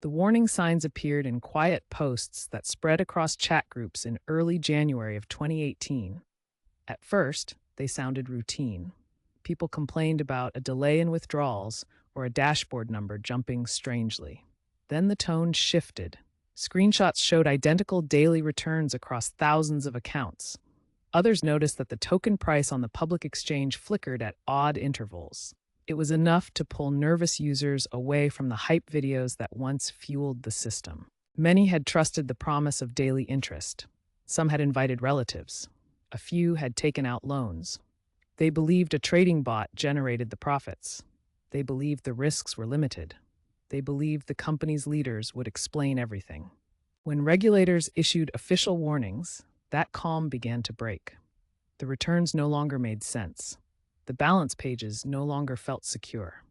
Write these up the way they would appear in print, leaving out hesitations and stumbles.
The warning signs appeared in quiet posts that spread across chat groups in early January of 2018. At first, they sounded routine. People complained about a delay in withdrawals or a dashboard number jumping strangely. Then the tone shifted. Screenshots showed identical daily returns across thousands of accounts. Others noticed that the token price on the public exchange flickered at odd intervals. It was enough to pull nervous users away from the hype videos that once fueled the system. Many had trusted the promise of daily interest. Some had invited relatives. A few had taken out loans. They believed a trading bot generated the profits. They believed the risks were limited. They believed the company's leaders would explain everything. When regulators issued official warnings, that calm began to break. The returns no longer made sense. The balance pages no longer felt secure.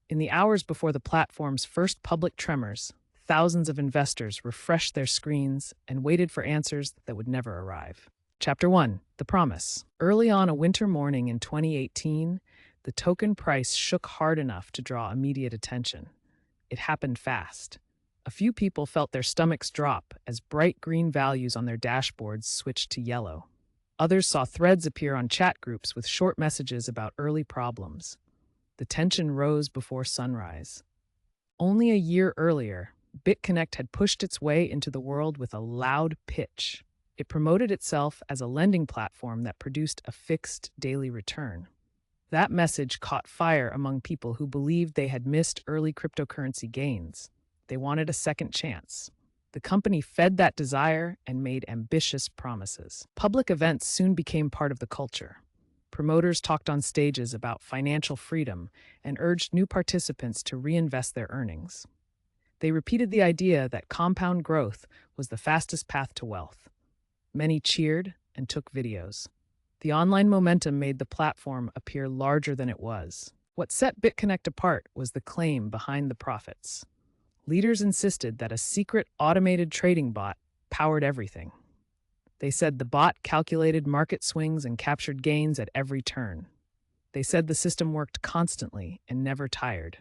In the hours before the platform's first public tremors, thousands of investors refreshed their screens and waited for answers that would never arrive. Chapter 1: The Promise. Early on a winter morning in 2018, the token price shook hard enough to draw immediate attention. It happened fast. A few people felt their stomachs drop as bright green values on their dashboards switched to yellow. Others saw threads appear on chat groups with short messages about early problems. The tension rose before sunrise. Only a year earlier, BitConnect had pushed its way into the world with a loud pitch. It promoted itself as a lending platform that produced a fixed daily return. That message caught fire among people who believed they had missed early cryptocurrency gains. They wanted a second chance. The company fed that desire and made ambitious promises. Public events soon became part of the culture. Promoters talked on stages about financial freedom and urged new participants to reinvest their earnings. They repeated the idea that compound growth was the fastest path to wealth. Many cheered and took videos. The online momentum made the platform appear larger than it was. What set BitConnect apart was the claim behind the profits. Leaders insisted that a secret automated trading bot powered everything. They said the bot calculated market swings and captured gains at every turn. They said the system worked constantly and never tired.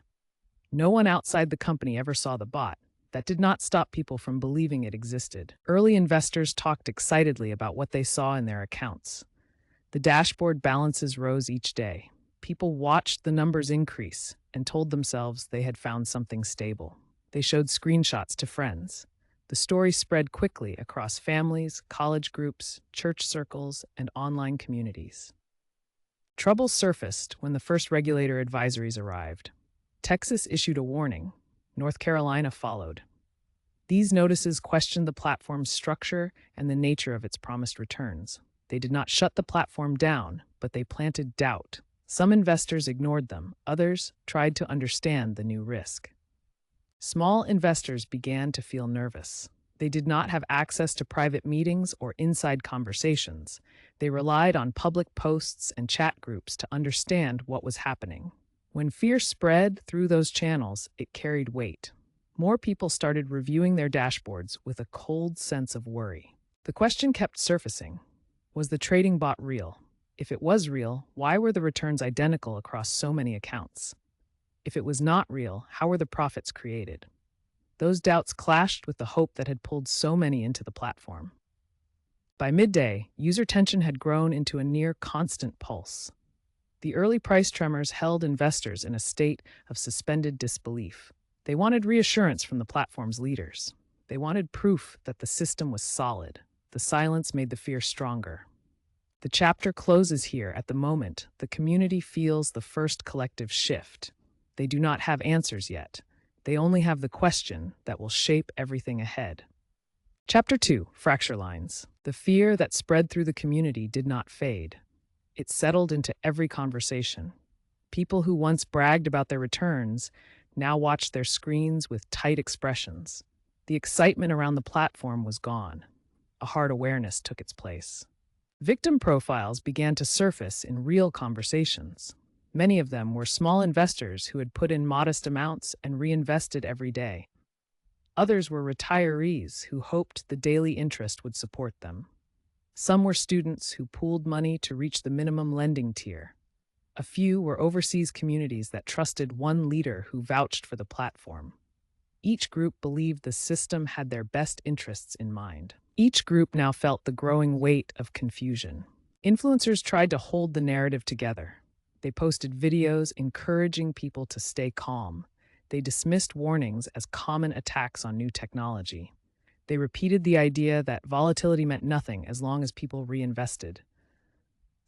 No one outside the company ever saw the bot. That did not stop people from believing it existed. Early investors talked excitedly about what they saw in their accounts. The dashboard balances rose each day. People watched the numbers increase and told themselves they had found something stable. They showed screenshots to friends. The story spread quickly across families, college groups, church circles, and online communities. Trouble surfaced when the first regulator advisories arrived. Texas issued a warning. North Carolina followed. These notices questioned the platform's structure and the nature of its promised returns. They did not shut the platform down, but they planted doubt. Some investors ignored them. Others tried to understand the new risk. Small investors began to feel nervous. They did not have access to private meetings or inside conversations. They relied on public posts and chat groups to understand what was happening. When fear spread through those channels, it carried weight. More people started reviewing their dashboards with a cold sense of worry. The question kept surfacing: was the trading bot real? If it was real, why were the returns identical across so many accounts? If it was not real, how were the profits created? Those doubts clashed with the hope that had pulled so many into the platform. By midday, user tension had grown into a near constant pulse. The early price tremors held investors in a state of suspended disbelief. They wanted reassurance from the platform's leaders. They wanted proof that the system was solid. The silence made the fear stronger. The chapter closes here at the moment the community feels the first collective shift. They do not have answers yet. They only have the question that will shape everything ahead. Chapter 2: Fracture Lines. The fear that spread through the community did not fade. It settled into every conversation. People who once bragged about their returns now watched their screens with tight expressions. The excitement around the platform was gone. A hard awareness took its place. Victim profiles began to surface in real conversations. Many of them were small investors who had put in modest amounts and reinvested every day. Others were retirees who hoped the daily interest would support them. Some were students who pooled money to reach the minimum lending tier. A few were overseas communities that trusted one leader who vouched for the platform. Each group believed the system had their best interests in mind. Each group now felt the growing weight of confusion. Influencers tried to hold the narrative together. They posted videos encouraging people to stay calm. They dismissed warnings as common attacks on new technology. They repeated the idea that volatility meant nothing as long as people reinvested.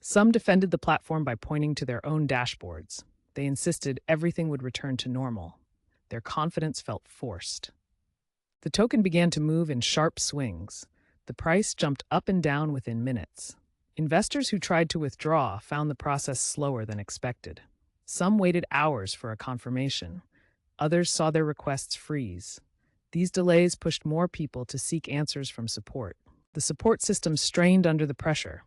Some defended the platform by pointing to their own dashboards. They insisted everything would return to normal. Their confidence felt forced. The token began to move in sharp swings. The price jumped up and down within minutes. Investors who tried to withdraw found the process slower than expected. Some waited hours for a confirmation. Others saw their requests freeze. These delays pushed more people to seek answers from support. The support system strained under the pressure.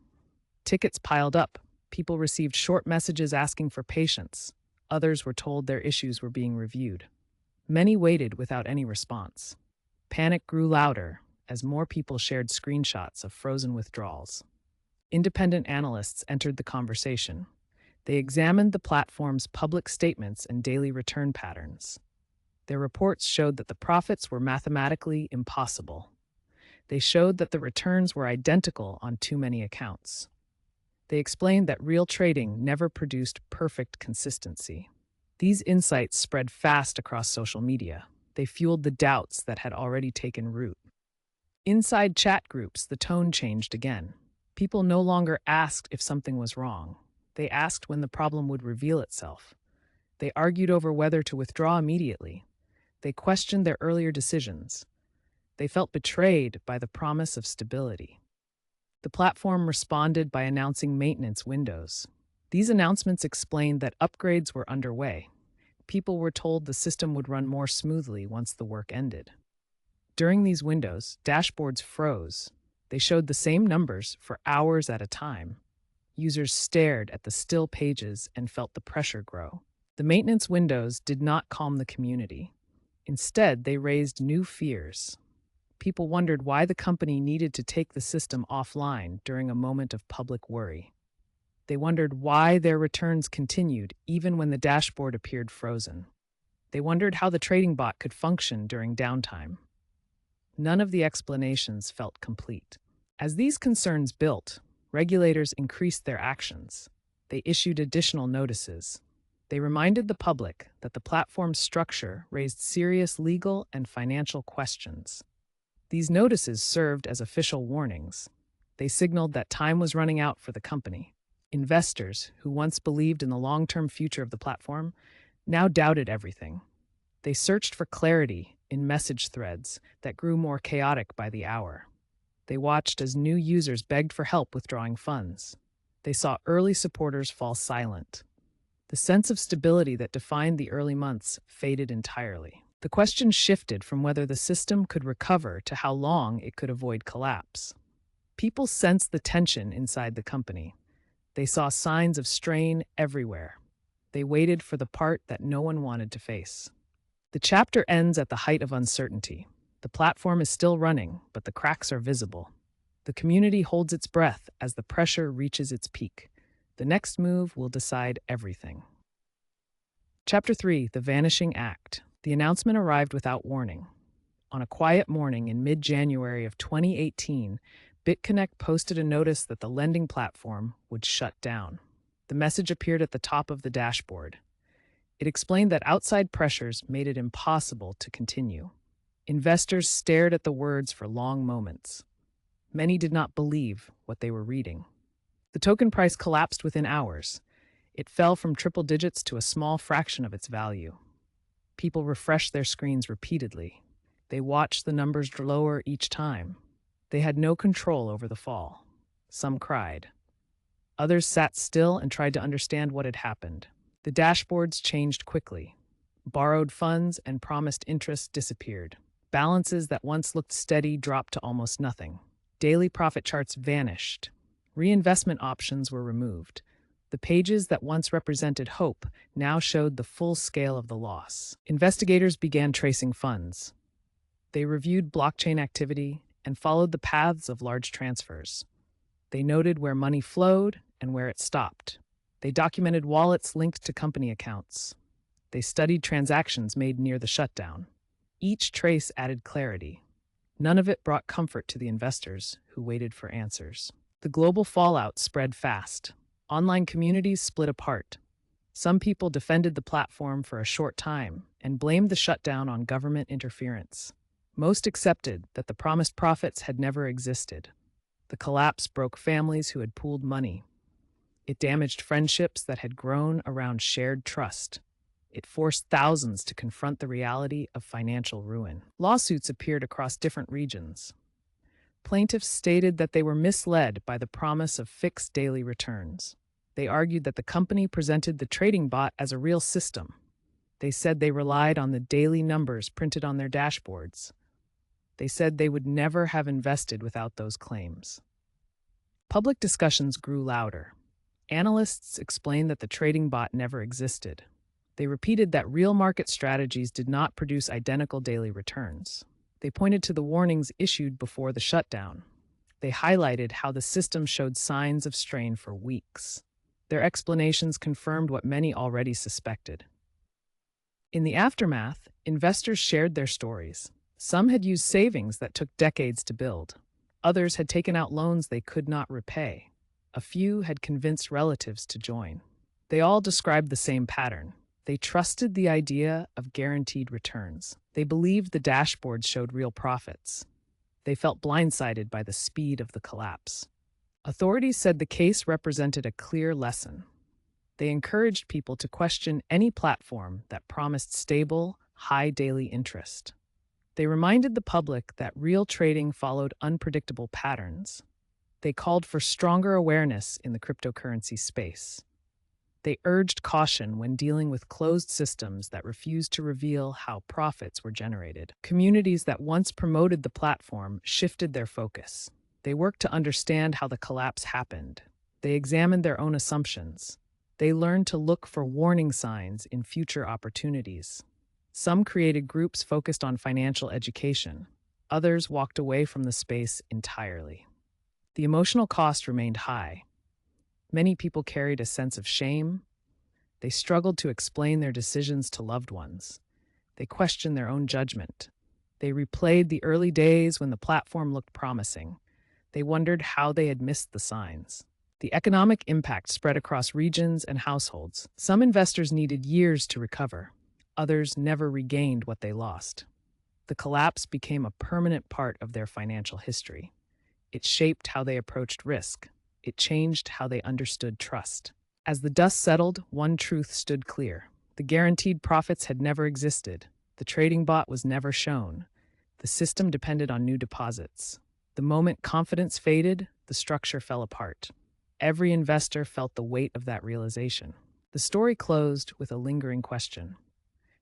Tickets piled up. People received short messages asking for patience. Others were told their issues were being reviewed. Many waited without any response. Panic grew louder as more people shared screenshots of frozen withdrawals. Independent analysts entered the conversation. They examined the platform's public statements and daily return patterns. Their reports showed that the profits were mathematically impossible. They showed that the returns were identical on too many accounts. They explained that real trading never produced perfect consistency. These insights spread fast across social media. They fueled the doubts that had already taken root. Inside chat groups, the tone changed again. People no longer asked if something was wrong. They asked when the problem would reveal itself. They argued over whether to withdraw immediately. They questioned their earlier decisions. They felt betrayed by the promise of stability. The platform responded by announcing maintenance windows. These announcements explained that upgrades were underway. People were told the system would run more smoothly once the work ended. During these windows, dashboards froze. They showed the same numbers for hours at a time. Users stared at the still pages and felt the pressure grow. The maintenance windows did not calm the community. Instead, they raised new fears. People wondered why the company needed to take the system offline during a moment of public worry. They wondered why their returns continued even when the dashboard appeared frozen. They wondered how the trading bot could function during downtime. None of the explanations felt complete. As these concerns built, regulators increased their actions. They issued additional notices. They reminded the public that the platform's structure raised serious legal and financial questions. These notices served as official warnings. They signaled that time was running out for the company. Investors, who once believed in the long-term future of the platform, now doubted everything. They searched for clarity in message threads that grew more chaotic by the hour. They watched as new users begged for help withdrawing funds. They saw early supporters fall silent. The sense of stability that defined the early months faded entirely. The question shifted from whether the system could recover to how long it could avoid collapse. People sensed the tension inside the company. They saw signs of strain everywhere. They waited for the part that no one wanted to face. The chapter ends at the height of uncertainty. The platform is still running, but the cracks are visible. The community holds its breath as the pressure reaches its peak. The next move will decide everything. Chapter 3: The Vanishing Act. The announcement arrived without warning. On a quiet morning in mid-January of 2018, BitConnect posted a notice that the lending platform would shut down. The message appeared at the top of the dashboard. It explained that outside pressures made it impossible to continue. Investors stared at the words for long moments. Many did not believe what they were reading. The token price collapsed within hours. It fell from triple digits to a small fraction of its value. People refreshed their screens repeatedly. They watched the numbers lower each time. They had no control over the fall. Some cried. Others sat still and tried to understand what had happened. The dashboards changed quickly. Borrowed funds and promised interest disappeared. Balances that once looked steady dropped to almost nothing. Daily profit charts vanished. Reinvestment options were removed. The pages that once represented hope now showed the full scale of the loss. Investigators began tracing funds. They reviewed blockchain activity and followed the paths of large transfers. They noted where money flowed and where it stopped. They documented wallets linked to company accounts. They studied transactions made near the shutdown. Each trace added clarity. None of it brought comfort to the investors who waited for answers. The global fallout spread fast. Online communities split apart. Some people defended the platform for a short time and blamed the shutdown on government interference. Most accepted that the promised profits had never existed. The collapse broke families who had pooled money. It damaged friendships that had grown around shared trust. It forced thousands to confront the reality of financial ruin. Lawsuits appeared across different regions. Plaintiffs stated that they were misled by the promise of fixed daily returns. They argued that the company presented the trading bot as a real system. They said they relied on the daily numbers printed on their dashboards. They said they would never have invested without those claims. Public discussions grew louder. Analysts explained that the trading bot never existed. They repeated that real market strategies did not produce identical daily returns. They pointed to the warnings issued before the shutdown. They highlighted how the system showed signs of strain for weeks. Their explanations confirmed what many already suspected. In the aftermath, investors shared their stories. Some had used savings that took decades to build. Others had taken out loans they could not repay. A few had convinced relatives to join. They all described the same pattern. They trusted the idea of guaranteed returns. They believed the dashboards showed real profits. They felt blindsided by the speed of the collapse. Authorities said the case represented a clear lesson. They encouraged people to question any platform that promised stable, high daily interest. They reminded the public that real trading followed unpredictable patterns. They called for stronger awareness in the cryptocurrency space. They urged caution when dealing with closed systems that refused to reveal how profits were generated. Communities that once promoted the platform shifted their focus. They worked to understand how the collapse happened. They examined their own assumptions. They learned to look for warning signs in future opportunities. Some created groups focused on financial education. Others walked away from the space entirely. The emotional cost remained high. Many people carried a sense of shame. They struggled to explain their decisions to loved ones. They questioned their own judgment. They replayed the early days when the platform looked promising. They wondered how they had missed the signs. The economic impact spread across regions and households. Some investors needed years to recover. Others never regained what they lost. The collapse became a permanent part of their financial history. It shaped how they approached risk. It changed how they understood trust. As the dust settled, one truth stood clear. The guaranteed profits had never existed. The trading bot was never shown. The system depended on new deposits. The moment confidence faded, the structure fell apart. Every investor felt the weight of that realization. The story closed with a lingering question.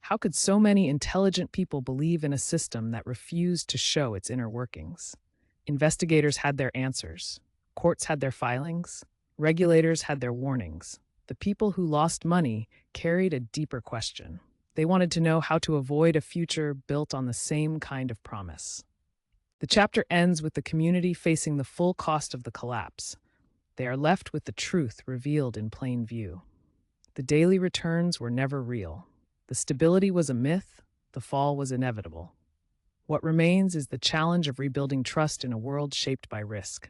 How could so many intelligent people believe in a system that refused to show its inner workings? Investigators had their answers. Courts had their filings. Regulators had their warnings. The people who lost money carried a deeper question. They wanted to know how to avoid a future built on the same kind of promise. The chapter ends with the community facing the full cost of the collapse. They are left with the truth revealed in plain view. The daily returns were never real. The stability was a myth. The fall was inevitable. What remains is the challenge of rebuilding trust in a world shaped by risk.